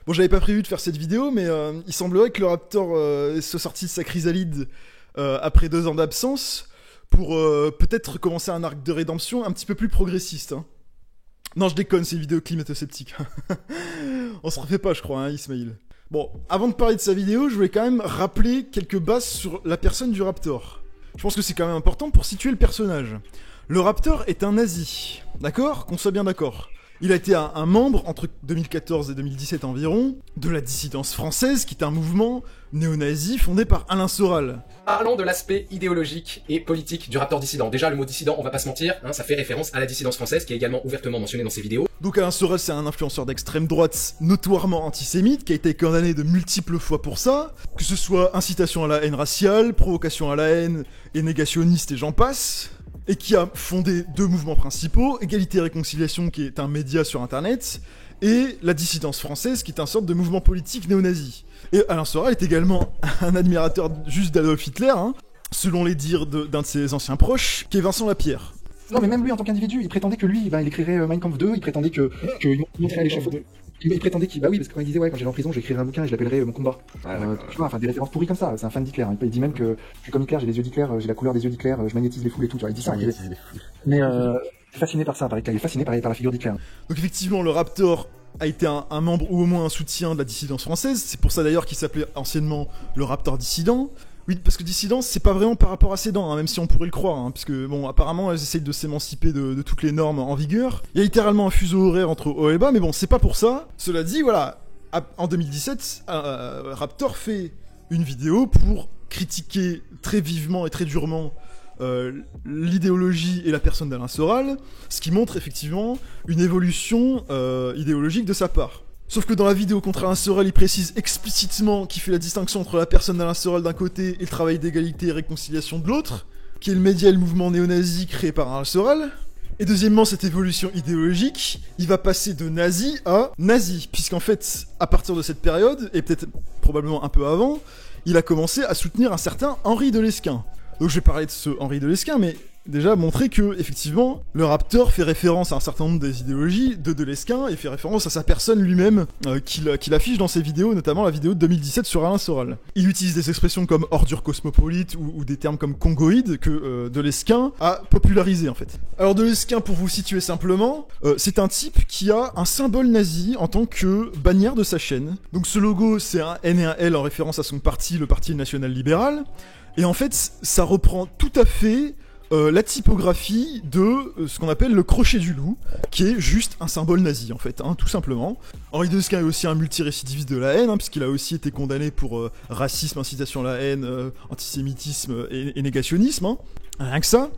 Bon, j'avais pas prévu de faire cette vidéo, mais il semblerait que le Raptor soit sorti de sa chrysalide après 2 ans d'absence pour peut-être commencer un arc de rédemption un petit peu plus progressiste. Hein. Non, je déconne, c'est une vidéo climato-sceptique. On se refait pas, je crois, hein, Ismail. Bon, avant de parler de sa vidéo, je voulais quand même rappeler quelques bases sur la personne du Raptor. Je pense que c'est quand même important pour situer le personnage. Le Raptor est un nazi, d'accord ? Qu'on soit bien d'accord. Il a été un membre, entre 2014 et 2017 environ, de la dissidence française, qui est un mouvement néo-nazi fondé par Alain Soral. Parlons de l'aspect idéologique et politique du Raptor dissident. Déjà, le mot dissident, on va pas se mentir, hein, ça fait référence à la dissidence française, qui est également ouvertement mentionnée dans ses vidéos. Donc Alain Soral, c'est un influenceur d'extrême droite notoirement antisémite, qui a été condamné de multiples fois pour ça, que ce soit incitation à la haine raciale, provocation à la haine, et négationniste, et j'en passe, et qui a fondé 2 mouvements principaux, Égalité et Réconciliation, qui est un média sur Internet, et la dissidence française, qui est un sorte de mouvement politique néo-nazi. Et Alain Soral est également un admirateur juste d'Adolf Hitler, hein, selon les dires d'un de ses anciens proches, qui est Vincent Lapierre. Non, mais même lui, en tant qu'individu, il prétendait que lui, il écrirait Mein Kampf 2, il prétendait qu'il montrait à l'échafaud. Il prétendait qu'il... Bah oui, parce que quand il disait, ouais, quand j'allais en prison, j'écrirais un bouquin et je l'appellerais Mon combat. Tu vois, enfin, des références pourries comme ça, c'est un fan d'Hitler. Hein. Il dit même que je suis comme Hitler, j'ai les yeux d'Hitler, j'ai la couleur des yeux d'Hitler, je magnétise les foules et tout, tu vois, il dit ça. Mais fasciné par ça, pareil, il est fasciné par la figure d'Hitler. Donc effectivement, le Raptor a été un membre ou au moins un soutien de la dissidence française, c'est pour ça d'ailleurs qu'il s'appelait anciennement le Raptor dissident. Oui, parce que dissidence, c'est pas vraiment par rapport à ses dents, hein, même si on pourrait le croire, hein, puisque, bon, apparemment, elles essayent de s'émanciper de toutes les normes en vigueur. Il y a littéralement un fuseau horaire entre haut et bas, mais bon, c'est pas pour ça. Cela dit, voilà, en 2017, Raptor fait une vidéo pour critiquer très vivement et très durement l'idéologie et la personne d'Alain Soral, ce qui montre effectivement une évolution idéologique de sa part. Sauf que dans la vidéo contre Alain Soral, il précise explicitement qu'il fait la distinction entre la personne d'Alain Soral d'un côté et le travail d'égalité et réconciliation de l'autre, qui est le média et le mouvement néo-nazi créé par Alain Soral. Et deuxièmement, cette évolution idéologique, il va passer de nazi à nazi, puisqu'en fait, à partir de cette période, et peut-être probablement un peu avant, il a commencé à soutenir un certain Henri de Lesquen. Donc je vais parler de ce Henri de Lesquen, mais déjà montrer que, effectivement, le Raptor fait référence à un certain nombre des idéologies de Lesquen et fait référence à sa personne lui-même qu'il affiche dans ses vidéos, notamment la vidéo de 2017 sur Alain Soral. Il utilise des expressions comme ordure cosmopolite ou des termes comme congoïde que de Lesquen a popularisé en fait. Alors de Lesquen, pour vous situer simplement, c'est un type qui a un symbole nazi en tant que bannière de sa chaîne. Donc ce logo, c'est un N et un L en référence à son parti, le Parti national libéral. Et en fait, ça reprend tout à fait la typographie de ce qu'on appelle le crochet du loup, qui est juste un symbole nazi en fait, hein, tout simplement. Henri de Lesquen est aussi un multirécidiviste de la haine, hein, puisqu'il a aussi été condamné pour racisme, incitation à la haine, antisémitisme et négationnisme, hein, rien que ça.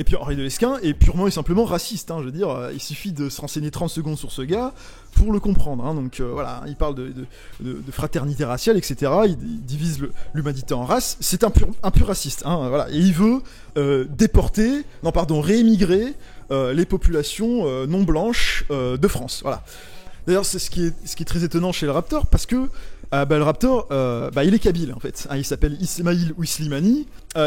Et puis Henri de Lesquen est purement et simplement raciste, hein, je veux dire, il suffit de se renseigner 30 secondes sur ce gars pour le comprendre, hein, donc voilà, il parle de fraternité raciale, etc., il divise l'humanité en races, c'est un pur raciste, hein, voilà, et il veut réémigrer les populations non blanches de France, voilà. D'ailleurs, c'est ce qui est très étonnant chez le Raptor, parce que le Raptor, il est kabyle en fait, hein, il s'appelle Ismail ou Slimani,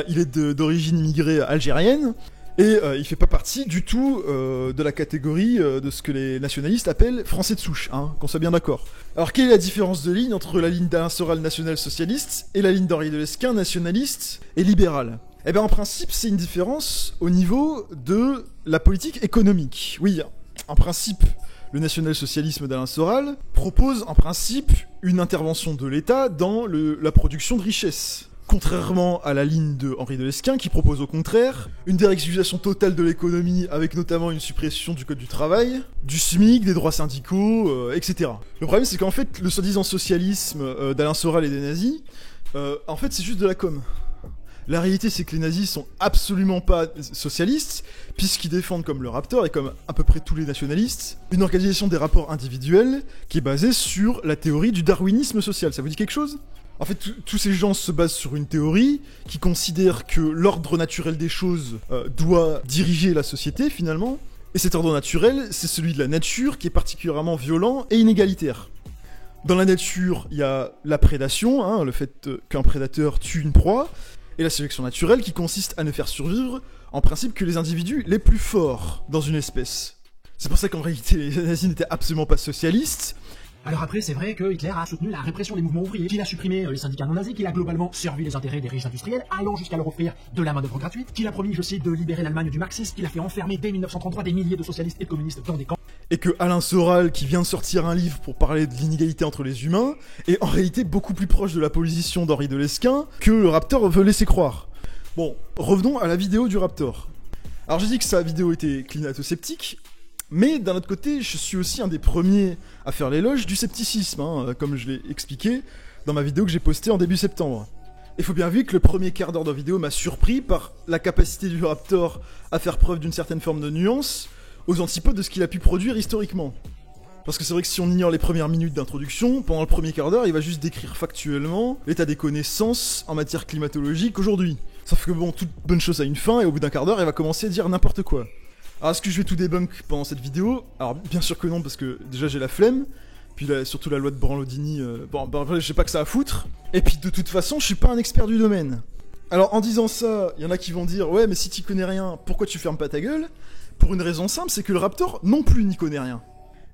il est d'origine immigrée algérienne, et il fait pas partie du tout de la catégorie de ce que les nationalistes appellent français de souche, hein, qu'on soit bien d'accord. Alors quelle est la différence de ligne entre la ligne d'Alain Soral national-socialiste et la ligne d'Henri de Lesquen nationaliste et libérale ? Eh bien en principe c'est une différence au niveau de la politique économique. Oui, en principe le national-socialisme d'Alain Soral propose en principe une intervention de l'État dans la production de richesses. Contrairement à la ligne de Henri de Lesquen qui propose au contraire une dérégulation totale de l'économie avec notamment une suppression du code du travail, du SMIC, des droits syndicaux, etc. Le problème c'est qu'en fait le soi-disant socialisme d'Alain Soral et des nazis, en fait c'est juste de la com'. La réalité c'est que les nazis sont absolument pas socialistes puisqu'ils défendent comme le Raptor et comme à peu près tous les nationalistes une organisation des rapports individuels qui est basée sur la théorie du darwinisme social. Ça vous dit quelque chose ? En fait, tous ces gens se basent sur une théorie qui considère que l'ordre naturel des choses doit diriger la société, finalement. Et cet ordre naturel, c'est celui de la nature qui est particulièrement violent et inégalitaire. Dans la nature, il y a la prédation, hein, le fait qu'un prédateur tue une proie, et la sélection naturelle qui consiste à ne faire survivre, en principe, que les individus les plus forts dans une espèce. C'est pour ça qu'en réalité, les nazis n'étaient absolument pas socialistes, Alors après, c'est vrai que Hitler a soutenu la répression des mouvements ouvriers, qu'il a supprimé les syndicats non nazis, qu'il a globalement servi les intérêts des riches industriels, allant jusqu'à leur offrir de la main-d'œuvre gratuite, qu'il a promis, je cite, de libérer l'Allemagne du marxisme, qu'il a fait enfermer dès 1933 des milliers de socialistes et de communistes dans des camps. Et que Alain Soral, qui vient de sortir un livre pour parler de l'inégalité entre les humains, est en réalité beaucoup plus proche de la position d'Henri de Lesquen que le Raptor veut laisser croire. Bon, revenons à la vidéo du Raptor. Alors j'ai dit que sa vidéo était climato-sceptique, mais d'un autre côté, je suis aussi un des premiers à faire l'éloge du scepticisme, hein, comme je l'ai expliqué dans ma vidéo que j'ai postée en début septembre. Il faut bien voir que le premier quart d'heure de vidéo m'a surpris par la capacité du Raptor à faire preuve d'une certaine forme de nuance, aux antipodes de ce qu'il a pu produire historiquement. Parce que c'est vrai que si on ignore les premières minutes d'introduction, pendant le premier quart d'heure, il va juste décrire factuellement l'état des connaissances en matière climatologique aujourd'hui. Sauf que bon, toute bonne chose a une fin, et au bout d'un quart d'heure, il va commencer à dire n'importe quoi. Alors est-ce que je vais tout débunk pendant cette vidéo? Alors bien sûr que non, parce que déjà j'ai la flemme, puis là, surtout la loi de Branlodini, je sais pas que ça à foutre. Et puis de toute façon, je suis pas un expert du domaine. Alors en disant ça, il y en a qui vont dire « Ouais, mais si t'y connais rien, pourquoi tu fermes pas ta gueule ?» Pour une raison simple, c'est que le Raptor non plus n'y connaît rien.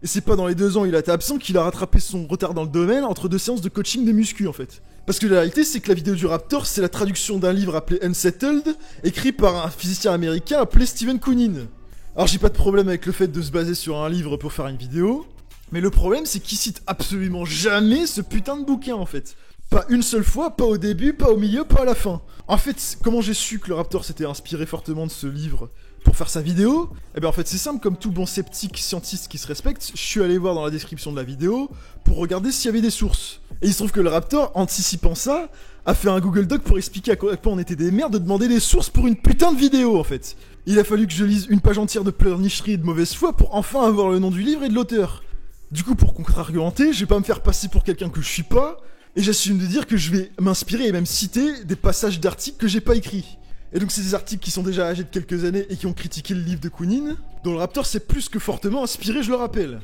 Et c'est pas dans les 2 ans où il a été absent qu'il a rattrapé son retard dans le domaine entre 2 séances de coaching de muscu en fait. Parce que la réalité, c'est que la vidéo du Raptor, c'est la traduction d'un livre appelé Unsettled, écrit par un physicien américain appelé Stephen Koonin. Alors j'ai pas de problème avec le fait de se baser sur un livre pour faire une vidéo, mais le problème c'est qu'il cite absolument jamais ce putain de bouquin en fait. Pas une seule fois, pas au début, pas au milieu, pas à la fin. En fait, comment j'ai su que le Raptor s'était inspiré fortement de ce livre pour faire sa vidéo? Eh bien en fait c'est simple, comme tout bon sceptique scientiste qui se respecte, je suis allé voir dans la description de la vidéo pour regarder s'il y avait des sources. Et il se trouve que le Raptor, anticipant ça, a fait un Google Doc pour expliquer à quoi on était des merdes de demander des sources pour une putain de vidéo en fait. Il a fallu que je lise une page entière de pleurnicherie et de mauvaise foi pour enfin avoir le nom du livre et de l'auteur. Du coup, pour contre-argumenter, je vais pas me faire passer pour quelqu'un que je suis pas, et j'assume de dire que je vais m'inspirer et même citer des passages d'articles que j'ai pas écrits. Et donc c'est des articles qui sont déjà âgés de quelques années et qui ont critiqué le livre de Koonin, dont le Raptor s'est plus que fortement inspiré, je le rappelle.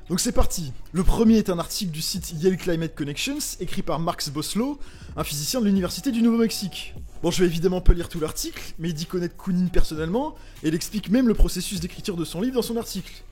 Donc c'est parti. Le premier est un article du site Yale Climate Connections, écrit par Marx Boslow, un physicien de l'université du Nouveau-Mexique. Bon, je vais évidemment pas lire tout l'article, mais il dit connaître Koonin personnellement, et il explique même le processus d'écriture de son livre dans son article.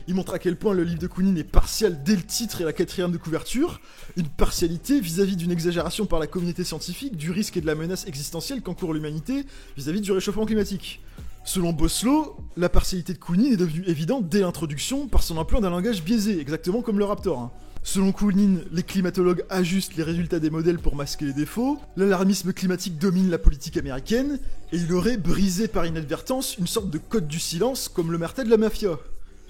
Il montre à quel point le livre de Koonin est partial dès le titre et la 4e de couverture, une partialité vis-à-vis d'une exagération par la communauté scientifique du risque et de la menace existentielle qu'encourt l'humanité vis-à-vis du réchauffement climatique. Selon Boslow, la partialité de Koonin est devenue évidente dès l'introduction par son emploi d'un langage biaisé, exactement comme le Raptor. Selon Koonin, les climatologues ajustent les résultats des modèles pour masquer les défauts, l'alarmisme climatique domine la politique américaine, et il aurait brisé par inadvertance une sorte de code du silence comme le martèle de la mafia.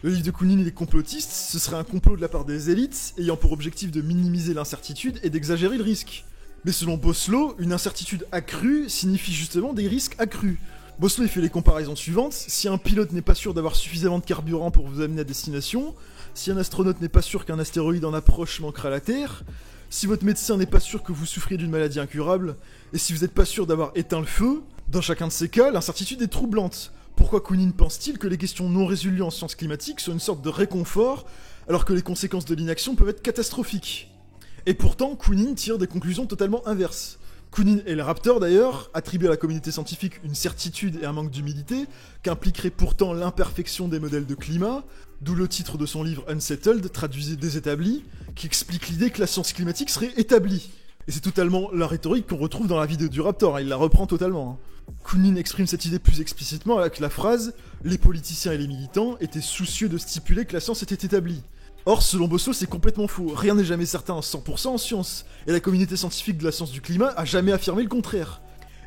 Le livre de Koonin est complotiste, ce serait un complot de la part des élites, ayant pour objectif de minimiser l'incertitude et d'exagérer le risque. Mais selon Boslow, une incertitude accrue signifie justement des risques accrus. Boslow il fait les comparaisons suivantes: si un pilote n'est pas sûr d'avoir suffisamment de carburant pour vous amener à destination, si un astronaute n'est pas sûr qu'un astéroïde en approche manquera à la Terre, si votre médecin n'est pas sûr que vous souffriez d'une maladie incurable, et si vous n'êtes pas sûr d'avoir éteint le feu, dans chacun de ces cas, l'incertitude est troublante. Pourquoi Koonin pense-t-il que les questions non résolues en sciences climatiques sont une sorte de réconfort, alors que les conséquences de l'inaction peuvent être catastrophiques? Et pourtant, Koonin tire des conclusions totalement inverses. Koonin et le Raptor d'ailleurs attribuent à la communauté scientifique une certitude et un manque d'humilité qu'impliquerait pourtant l'imperfection des modèles de climat, d'où le titre de son livre Unsettled, traduit désétabli, qui explique l'idée que la science climatique serait établie. Et c'est totalement la rhétorique qu'on retrouve dans la vidéo du Raptor, il la reprend totalement. Koonin exprime cette idée plus explicitement avec la phrase « Les politiciens et les militants étaient soucieux de stipuler que la science était établie ». Or, selon Boslow, c'est complètement faux. Rien n'est jamais certain à 100% en science. Et la communauté scientifique de la science du climat a jamais affirmé le contraire.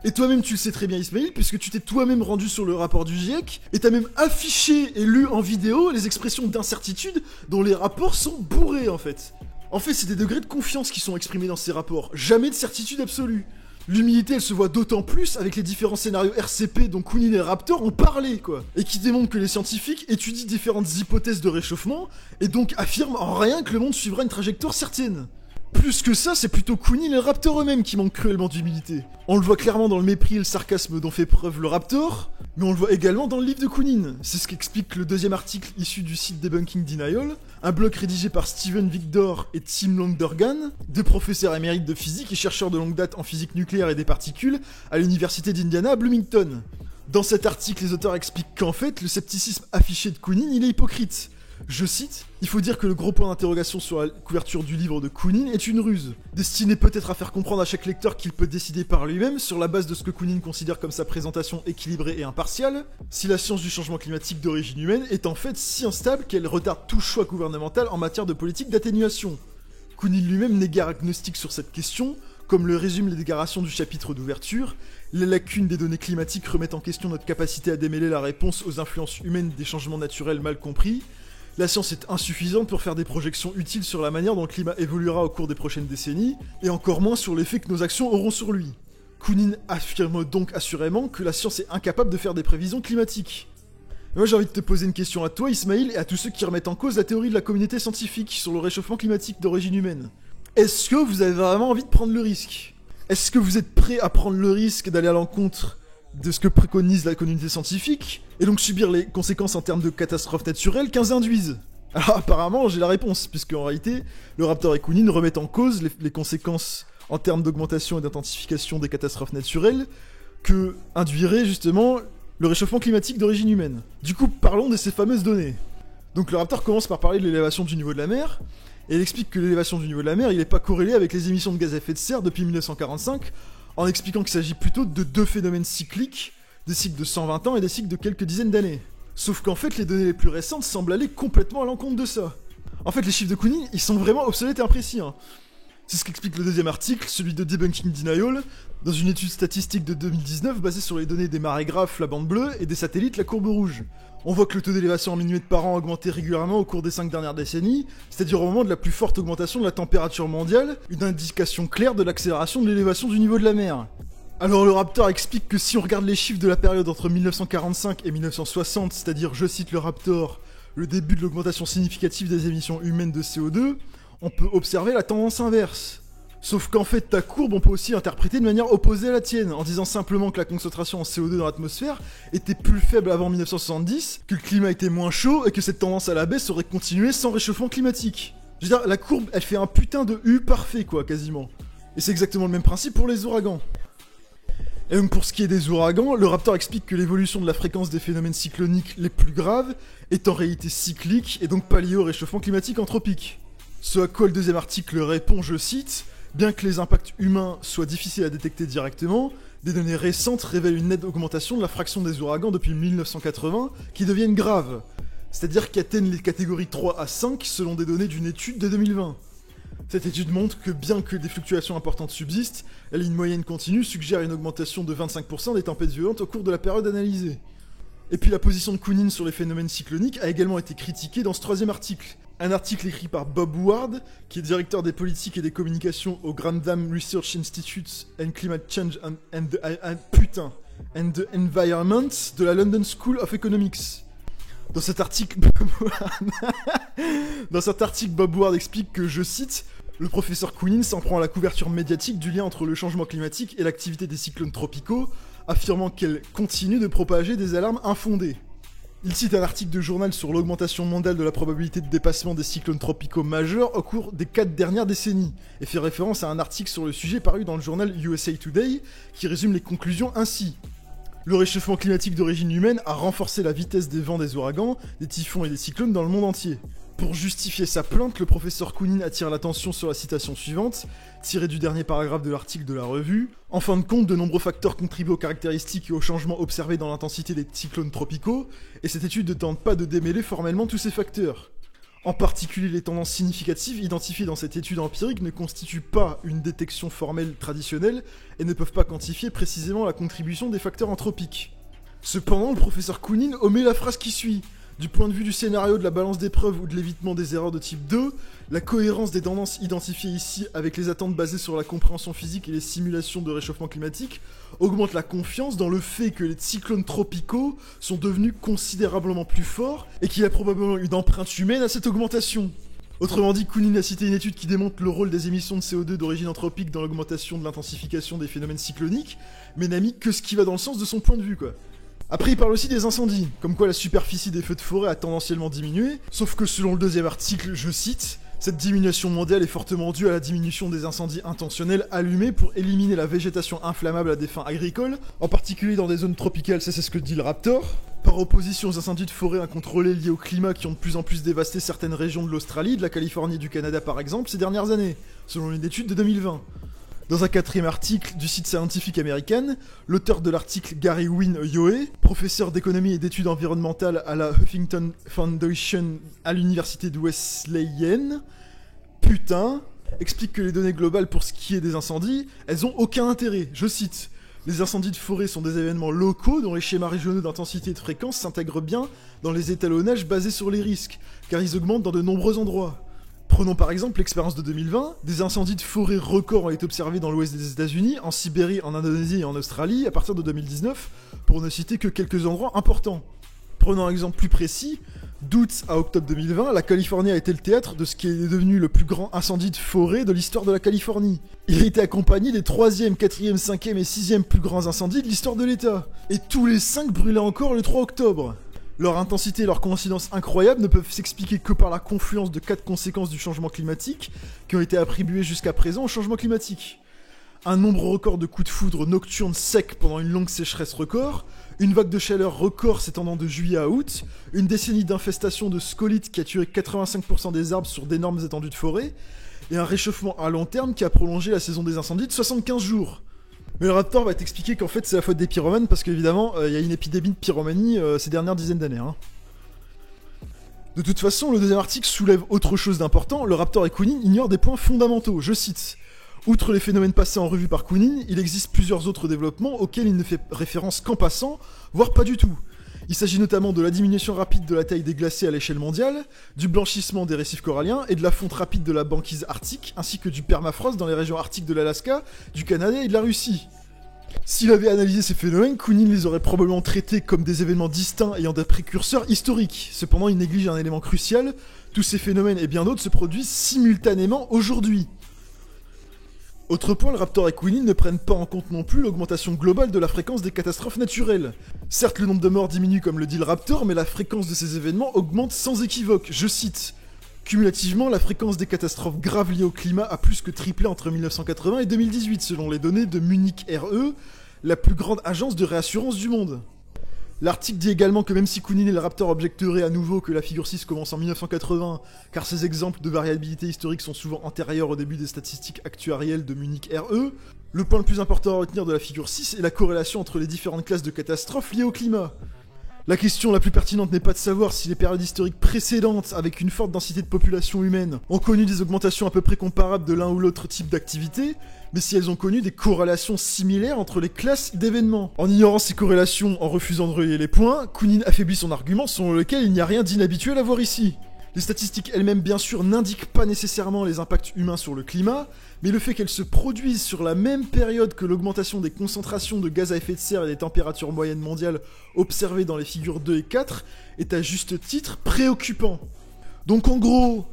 Et toi-même, tu le sais très bien, Ismaël, puisque tu t'es toi-même rendu sur le rapport du GIEC, et t'as même affiché et lu en vidéo les expressions d'incertitude dont les rapports sont bourrés, en fait. En fait, c'est des degrés de confiance qui sont exprimés dans ces rapports, jamais de certitude absolue. L'humilité, elle se voit d'autant plus avec les différents scénarios RCP dont Koonin et Raptor ont parlé, quoi. Et qui démontrent que les scientifiques étudient différentes hypothèses de réchauffement, et donc affirment en rien que le monde suivra une trajectoire certaine. Plus que ça, c'est plutôt Koonin et le Raptor eux-mêmes qui manquent cruellement d'humilité. On le voit clairement dans le mépris et le sarcasme dont fait preuve le Raptor, mais on le voit également dans le livre de Koonin. C'est ce qu'explique le deuxième article issu du site Debunking Denial, un blog rédigé par Steven Victor et Tim Longdorgan, deux professeurs émérites de physique et chercheurs de longue date en physique nucléaire et des particules à l'université d'Indiana à Bloomington. Dans cet article, les auteurs expliquent qu'en fait, le scepticisme affiché de Koonin, il est hypocrite. Je cite, « Il faut dire que le gros point d'interrogation sur la couverture du livre de Koonin est une ruse, destinée peut-être à faire comprendre à chaque lecteur qu'il peut décider par lui-même, sur la base de ce que Koonin considère comme sa présentation équilibrée et impartiale, si la science du changement climatique d'origine humaine est en fait si instable qu'elle retarde tout choix gouvernemental en matière de politique d'atténuation. Koonin lui-même n'est guère agnostique sur cette question, comme le résument les déclarations du chapitre d'ouverture, les lacunes des données climatiques remettent en question notre capacité à démêler la réponse aux influences humaines des changements naturels mal compris. La science est insuffisante pour faire des projections utiles sur la manière dont le climat évoluera au cours des prochaines décennies, et encore moins sur l'effet que nos actions auront sur lui. Koonin affirme donc assurément que la science est incapable de faire des prévisions climatiques. Moi j'ai envie de te poser une question à toi Ismaïl et à tous ceux qui remettent en cause la théorie de la communauté scientifique sur le réchauffement climatique d'origine humaine. Est-ce que vous avez vraiment envie de prendre le risque ? Est-ce que vous êtes prêt à prendre le risque d'aller à l'encontre de ce que préconise la communauté scientifique, et donc subir les conséquences en termes de catastrophes naturelles qu'elles induisent ? Alors apparemment j'ai la réponse, puisque en réalité, le Raptor et Koonin remettent en cause les conséquences en termes d'augmentation et d'intensification des catastrophes naturelles que induirait justement le réchauffement climatique d'origine humaine. Du coup, parlons de ces fameuses données. Donc le Raptor commence par parler de l'élévation du niveau de la mer, et il explique que l'élévation du niveau de la mer, il n'est pas corrélé avec les émissions de gaz à effet de serre depuis 1945, en expliquant qu'il s'agit plutôt de deux phénomènes cycliques, des cycles de 120 ans et des cycles de quelques dizaines d'années. Sauf qu'en fait, les données les plus récentes semblent aller complètement à l'encontre de ça. En fait, les chiffres de Koonin, ils sont vraiment obsolètes et imprécis. C'est ce qu'explique le deuxième article, celui de Debunking Denial, dans une étude statistique de 2019 basée sur les données des marégraphes, la bande bleue, et des satellites, la courbe rouge. On voit que le taux d'élévation en millimètres par an a augmenté régulièrement au cours des 5 dernières décennies, c'est-à-dire au moment de la plus forte augmentation de la température mondiale, une indication claire de l'accélération de l'élévation du niveau de la mer. Alors le Raptor explique que si on regarde les chiffres de la période entre 1945 et 1960, c'est-à-dire, je cite le Raptor, le début de l'augmentation significative des émissions humaines de CO2, on peut observer la tendance inverse. Sauf qu'en fait, ta courbe, on peut aussi interpréter de manière opposée à la tienne, en disant simplement que la concentration en CO2 dans l'atmosphère était plus faible avant 1970, que le climat était moins chaud, et que cette tendance à la baisse aurait continué sans réchauffement climatique. Je veux dire, la courbe, elle fait un putain de U parfait, quoi, quasiment. Et c'est exactement le même principe pour les ouragans. Et donc pour ce qui est des ouragans, le Raptor explique que l'évolution de la fréquence des phénomènes cycloniques les plus graves est en réalité cyclique, et donc pas liée au réchauffement climatique anthropique. Ce à quoi le deuxième article répond, je cite, « Bien que les impacts humains soient difficiles à détecter directement, des données récentes révèlent une nette augmentation de la fraction des ouragans depuis 1980 qui deviennent graves, c'est-à-dire qui atteignent les catégories 3 à 5 selon des données d'une étude de 2020. Cette étude montre que bien que des fluctuations importantes subsistent, la ligne moyenne continue suggère une augmentation de 25% des tempêtes violentes au cours de la période analysée. » Et puis la position de Koonin sur les phénomènes cycloniques a également été critiquée dans ce troisième article. Un article écrit par Bob Ward, qui est directeur des politiques et des communications au Grantham Research Institute and Climate Change and the Environment de la London School of Economics. Dans cet article, Bob Ward explique que, je cite, « Le professeur Koonin s'en prend à la couverture médiatique du lien entre le changement climatique et l'activité des cyclones tropicaux, affirmant qu'elle continue de propager des alarmes infondées. » Il cite un article de journal sur l'augmentation mondiale de la probabilité de dépassement des cyclones tropicaux majeurs au cours des 4 dernières décennies, et fait référence à un article sur le sujet paru dans le journal USA Today, qui résume les conclusions ainsi. Le réchauffement climatique d'origine humaine a renforcé la vitesse des vents des ouragans, des typhons et des cyclones dans le monde entier. Pour justifier sa plainte, le professeur Koonin attire l'attention sur la citation suivante, tirée du dernier paragraphe de l'article de la revue. En fin de compte, de nombreux facteurs contribuent aux caractéristiques et aux changements observés dans l'intensité des cyclones tropicaux, et cette étude ne tente pas de démêler formellement tous ces facteurs. En particulier, les tendances significatives identifiées dans cette étude empirique ne constituent pas une détection formelle traditionnelle et ne peuvent pas quantifier précisément la contribution des facteurs anthropiques. Cependant, le professeur Koonin omet la phrase qui suit. Du point de vue du scénario de la balance des preuves ou de l'évitement des erreurs de type 2, la cohérence des tendances identifiées ici avec les attentes basées sur la compréhension physique et les simulations de réchauffement climatique augmente la confiance dans le fait que les cyclones tropicaux sont devenus considérablement plus forts et qu'il y a probablement une empreinte humaine à cette augmentation. Autrement dit, Koonin a cité une étude qui démontre le rôle des émissions de CO2 d'origine anthropique dans l'augmentation de l'intensification des phénomènes cycloniques, mais n'a mis que ce qui va dans le sens de son point de vue, quoi. Après, il parle aussi des incendies, comme quoi la superficie des feux de forêt a tendanciellement diminué, sauf que selon le deuxième article, je cite, Cette diminution mondiale est fortement due à la diminution des incendies intentionnels allumés pour éliminer la végétation inflammable à des fins agricoles, en particulier dans des zones tropicales, ça c'est ce que dit le Raptor, par opposition aux incendies de forêt incontrôlés liés au climat qui ont de plus en plus dévasté certaines régions de l'Australie, de la Californie et du Canada par exemple, ces dernières années, selon une étude de 2020. Dans un 4e article du site Scientific American, l'auteur de l'article Gary Wynne Yohe, professeur d'économie et d'études environnementales à la Huffington Foundation à l'université de Wesleyan, explique que les données globales pour ce qui est des incendies, elles ont aucun intérêt. Je cite, « Les incendies de forêt sont des événements locaux dont les schémas régionaux d'intensité et de fréquence s'intègrent bien dans les étalonnages basés sur les risques, car ils augmentent dans de nombreux endroits. » Prenons par exemple l'expérience de 2020, des incendies de forêt records ont été observés dans l'ouest des États-Unis, en Sibérie, en Indonésie et en Australie à partir de 2019, pour ne citer que quelques endroits importants. Prenons un exemple plus précis, d'août à octobre 2020, la Californie a été le théâtre de ce qui est devenu le plus grand incendie de forêt de l'histoire de la Californie. Il a été accompagné des 3e, 4e, 5e et 6e plus grands incendies de l'histoire de l'État. Et tous les 5 brûlaient encore le 3 octobre. Leur intensité et leur coïncidence incroyable ne peuvent s'expliquer que par la confluence de 4 conséquences du changement climatique qui ont été attribuées jusqu'à présent au changement climatique. Un nombre record de coups de foudre nocturnes secs pendant une longue sécheresse record, une vague de chaleur record s'étendant de juillet à août, une décennie d'infestation de scolytes qui a tué 85% des arbres sur d'énormes étendues de forêt, et un réchauffement à long terme qui a prolongé la saison des incendies de 75 jours. Mais le Raptor va t'expliquer qu'en fait c'est la faute des pyromanes parce qu'évidemment il y a une épidémie de pyromanie ces dernières dizaines d'années. Hein. De toute façon, le deuxième article soulève autre chose d'important, le Raptor et Kounin ignorent des points fondamentaux, je cite. Outre les phénomènes passés en revue par Kounin, il existe plusieurs autres développements auxquels il ne fait référence qu'en passant, voire pas du tout. Il s'agit notamment de la diminution rapide de la taille des glaciers à l'échelle mondiale, du blanchissement des récifs coralliens et de la fonte rapide de la banquise arctique, ainsi que du permafrost dans les régions arctiques de l'Alaska, du Canada et de la Russie. S'il avait analysé ces phénomènes, Kounin les aurait probablement traités comme des événements distincts ayant des précurseurs historiques. Cependant, il néglige un élément crucial, tous ces phénomènes et bien d'autres se produisent simultanément aujourd'hui. Autre point, le Raptor et Kounin ne prennent pas en compte non plus l'augmentation globale de la fréquence des catastrophes naturelles. Certes, le nombre de morts diminue comme le dit le Raptor, mais la fréquence de ces événements augmente sans équivoque. Je cite, « Cumulativement, la fréquence des catastrophes graves liées au climat a plus que triplé entre 1980 et 2018, selon les données de Munich Re, la plus grande agence de réassurance du monde. » L'article dit également que même si Kounin et le Raptor objecteraient à nouveau que la figure 6 commence en 1980, car ces exemples de variabilité historique sont souvent antérieurs au début des statistiques actuarielles de Munich Re, le point le plus important à retenir de la figure 6 est la corrélation entre les différentes classes de catastrophes liées au climat. La question la plus pertinente n'est pas de savoir si les périodes historiques précédentes, avec une forte densité de population humaine, ont connu des augmentations à peu près comparables de l'un ou l'autre type d'activité, mais si elles ont connu des corrélations similaires entre les classes d'événements. En ignorant ces corrélations, en refusant de relier les points, Kounin affaiblit son argument selon lequel il n'y a rien d'inhabituel à voir ici. Les statistiques elles-mêmes bien sûr n'indiquent pas nécessairement les impacts humains sur le climat, mais le fait qu'elles se produisent sur la même période que l'augmentation des concentrations de gaz à effet de serre et des températures moyennes mondiales observées dans les figures 2 et 4 est à juste titre préoccupant. Donc en gros,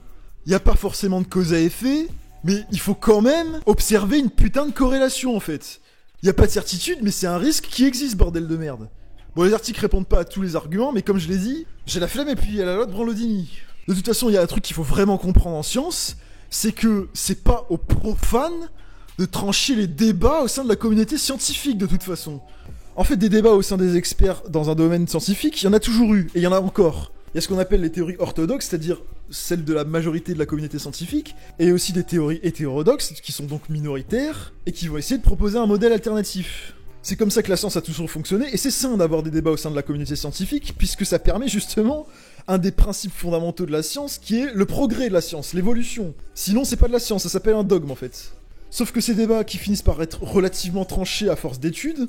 il n'y a pas forcément de cause à effet, mais il faut quand même observer une putain de corrélation en fait. Il n'y a pas de certitude, mais c'est un risque qui existe, bordel de merde. Bon, les articles répondent pas à tous les arguments, mais comme je l'ai dit, j'ai la flemme et puis il y a la loi de Branlodini. De toute façon, il y a un truc qu'il faut vraiment comprendre en science, c'est que c'est pas aux profanes de trancher les débats au sein de la communauté scientifique de toute façon. En fait, des débats au sein des experts dans un domaine scientifique, il y en a toujours eu, et il y en a encore. Il y a ce qu'on appelle les théories orthodoxes, c'est-à-dire celles de la majorité de la communauté scientifique, et aussi des théories hétérodoxes, qui sont donc minoritaires, et qui vont essayer de proposer un modèle alternatif. C'est comme ça que la science a toujours fonctionné, et c'est sain d'avoir des débats au sein de la communauté scientifique, puisque ça permet justement un des principes fondamentaux de la science, qui est le progrès de la science, l'évolution. Sinon, c'est pas de la science, ça s'appelle un dogme en fait. Sauf que ces débats qui finissent par être relativement tranchés à force d'études,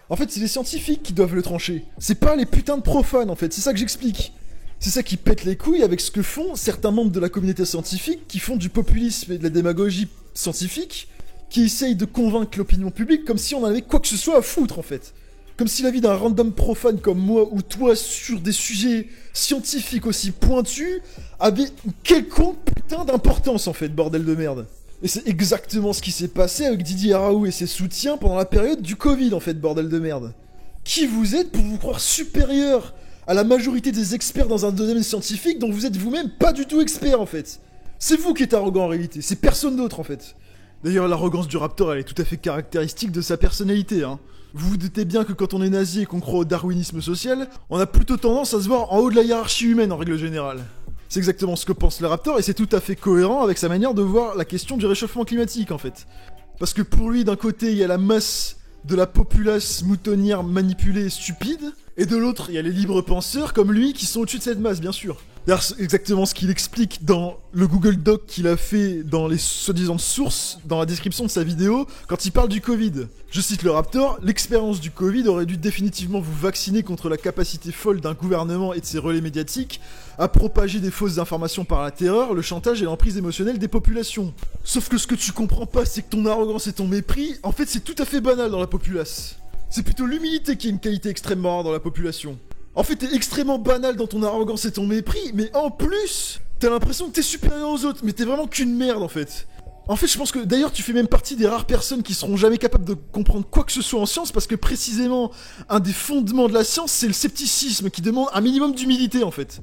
en fait, c'est les scientifiques qui doivent le trancher. C'est pas les putains de profanes en fait, c'est ça que j'explique. C'est ça qui pète les couilles avec ce que font certains membres de la communauté scientifique qui font du populisme et de la démagogie scientifique, qui essayent de convaincre l'opinion publique comme si on en avait quoi que ce soit à foutre en fait. Comme si la vie d'un random profane comme moi ou toi sur des sujets scientifiques aussi pointus avait une quelconque putain d'importance en fait, bordel de merde. Et c'est exactement ce qui s'est passé avec Didier Raoult et ses soutiens pendant la période du Covid en fait, bordel de merde. Qui vous êtes pour vous croire supérieur à la majorité des experts dans un domaine scientifique dont vous êtes vous-même pas du tout expert en fait? C'est vous qui êtes arrogant en réalité, c'est personne d'autre en fait. D'ailleurs, l'arrogance du Raptor, elle est tout à fait caractéristique de sa personnalité, hein. Vous vous doutez bien que quand on est nazi et qu'on croit au darwinisme social, on a plutôt tendance à se voir en haut de la hiérarchie humaine en règle générale. C'est exactement ce que pense le Raptor et c'est tout à fait cohérent avec sa manière de voir la question du réchauffement climatique en fait. Parce que pour lui, d'un côté, il y a la masse de la populace moutonnière manipulée et stupide, et de l'autre, il y a les libres penseurs comme lui qui sont au-dessus de cette masse, bien sûr. D'ailleurs, c'est exactement ce qu'il explique dans le Google Doc qu'il a fait dans les soi-disant sources, dans la description de sa vidéo, quand il parle du Covid. Je cite le Raptor, « L'expérience du Covid aurait dû définitivement vous vacciner contre la capacité folle d'un gouvernement et de ses relais médiatiques à propager des fausses informations par la terreur, le chantage et l'emprise émotionnelle des populations. » Sauf que ce que tu comprends pas, c'est que ton arrogance et ton mépris, en fait, c'est tout à fait banal dans la populace. C'est plutôt l'humilité qui est une qualité extrêmement rare dans la population. En fait, t'es extrêmement banal dans ton arrogance et ton mépris, mais en plus, t'as l'impression que t'es supérieur aux autres, mais t'es vraiment qu'une merde en fait. En fait, je pense que d'ailleurs, tu fais même partie des rares personnes qui seront jamais capables de comprendre quoi que ce soit en science, parce que précisément, un des fondements de la science, c'est le scepticisme qui demande un minimum d'humilité en fait.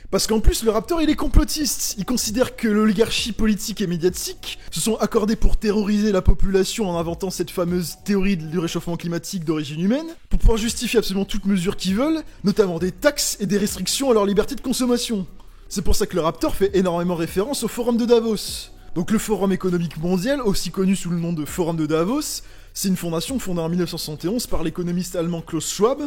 Parce qu'en plus, le Raptor, il est complotiste. Il considère que l'oligarchie politique et médiatique se sont accordés pour terroriser la population en inventant cette fameuse théorie du réchauffement climatique d'origine humaine, pour pouvoir justifier absolument toutes mesures qu'ils veulent, notamment des taxes et des restrictions à leur liberté de consommation. C'est pour ça que le Raptor fait énormément référence au Forum de Davos. Donc le Forum économique mondial, aussi connu sous le nom de Forum de Davos, c'est une fondation fondée en 1971 par l'économiste allemand Klaus Schwab.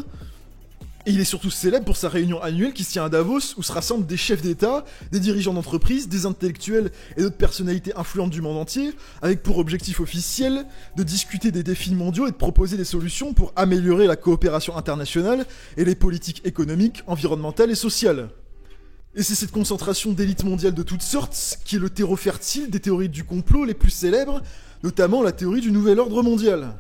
Et il est surtout célèbre pour sa réunion annuelle qui se tient à Davos, où se rassemblent des chefs d'État, des dirigeants d'entreprise, des intellectuels et d'autres personnalités influentes du monde entier, avec pour objectif officiel de discuter des défis mondiaux et de proposer des solutions pour améliorer la coopération internationale et les politiques économiques, environnementales et sociales. Et c'est cette concentration d'élites mondiales de toutes sortes qui est le terreau fertile des théories du complot les plus célèbres, notamment la théorie du nouvel ordre mondial.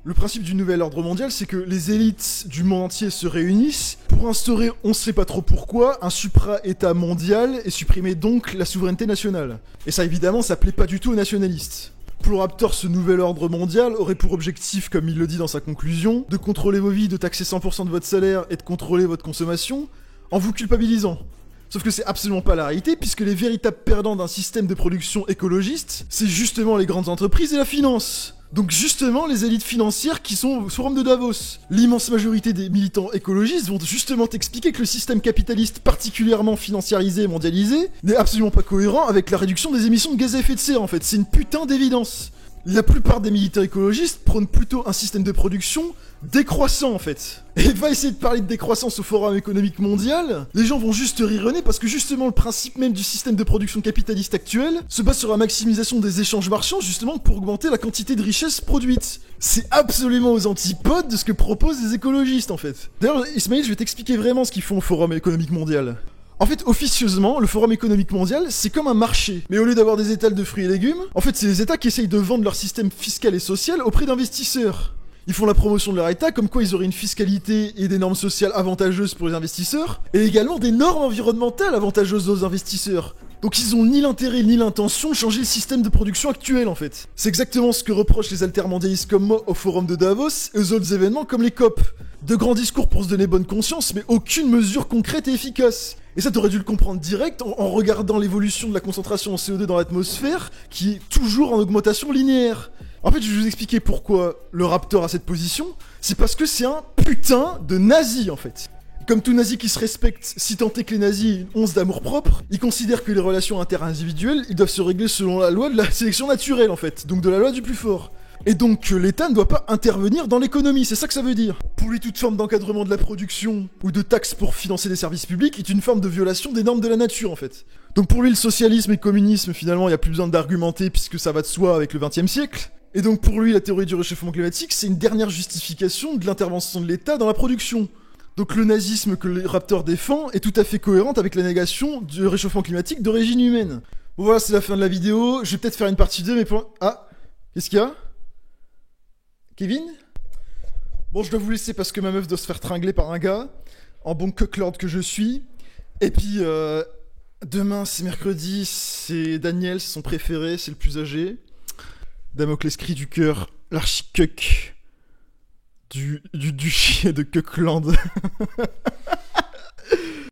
Le principe du nouvel ordre mondial, c'est que les élites du monde entier se réunissent pour instaurer, on sait pas trop pourquoi, un supra-état mondial et supprimer donc la souveraineté nationale. Et ça, évidemment, ça plaît pas du tout aux nationalistes. Pour le Raptor, ce nouvel ordre mondial aurait pour objectif, comme il le dit dans sa conclusion, de contrôler vos vies, de taxer 100% de votre salaire et de contrôler votre consommation en vous culpabilisant. Sauf que c'est absolument pas la réalité, puisque les véritables perdants d'un système de production écologiste, c'est justement les grandes entreprises et la finance. Donc justement les élites financières qui sont au Forum de Davos. L'immense majorité des militants écologistes vont justement t'expliquer que le système capitaliste particulièrement financiarisé et mondialisé n'est absolument pas cohérent avec la réduction des émissions de gaz à effet de serre en fait. C'est une putain d'évidence. La plupart des militants écologistes prônent plutôt un système de production décroissant en fait. Et va essayer de parler de décroissance au Forum économique mondial, les gens vont juste rironner parce que justement le principe même du système de production capitaliste actuel se base sur la maximisation des échanges marchands justement pour augmenter la quantité de richesse produite. C'est absolument aux antipodes de ce que proposent les écologistes en fait. D'ailleurs Ismaël, je vais t'expliquer vraiment ce qu'ils font au Forum économique mondial. En fait, officieusement, le Forum économique mondial, c'est comme un marché. Mais au lieu d'avoir des étals de fruits et légumes, en fait, c'est les États qui essayent de vendre leur système fiscal et social auprès d'investisseurs. Ils font la promotion de leur État, comme quoi ils auraient une fiscalité et des normes sociales avantageuses pour les investisseurs, et également des normes environnementales avantageuses aux investisseurs. Donc ils ont ni l'intérêt ni l'intention de changer le système de production actuel en fait. C'est exactement ce que reprochent les altermondialistes comme moi au Forum de Davos et aux autres événements comme les COP. De grands discours pour se donner bonne conscience, mais aucune mesure concrète et efficace. Et ça, t'aurais dû le comprendre direct en regardant l'évolution de la concentration en CO2 dans l'atmosphère, qui est toujours en augmentation linéaire. En fait, je vais vous expliquer pourquoi le Raptor a cette position. C'est parce que c'est un putain de nazi, en fait. Comme tout nazi qui se respecte, si tant est que les nazis aient une once d'amour-propre, ils considèrent que les relations interindividuelles, ils doivent se régler selon la loi de la sélection naturelle, en fait. Donc de la loi du plus fort. Et donc l'État ne doit pas intervenir dans l'économie, c'est ça que ça veut dire. Pour lui, toute forme d'encadrement de la production ou de taxes pour financer des services publics est une forme de violation des normes de la nature en fait. Donc pour lui, le socialisme et le communisme, finalement, il n'y a plus besoin d'argumenter puisque ça va de soi avec le XXe siècle. Et donc pour lui, la théorie du réchauffement climatique, c'est une dernière justification de l'intervention de l'État dans la production. Donc le nazisme que le Raptor défend est tout à fait cohérente avec la négation du réchauffement climatique d'origine humaine. Bon voilà, c'est la fin de la vidéo, je vais peut-être faire une partie 2, mais pour... Ah, qu'est-ce qu'il y a ? Kevin ? Bon, je dois vous laisser parce que ma meuf doit se faire tringler par un gars, en bon cucklord que je suis. Et puis, demain, c'est mercredi, c'est Daniel, c'est son préféré, c'est le plus âgé. Damoclès cri du cœur, l'archicuck du duché de Cuckland.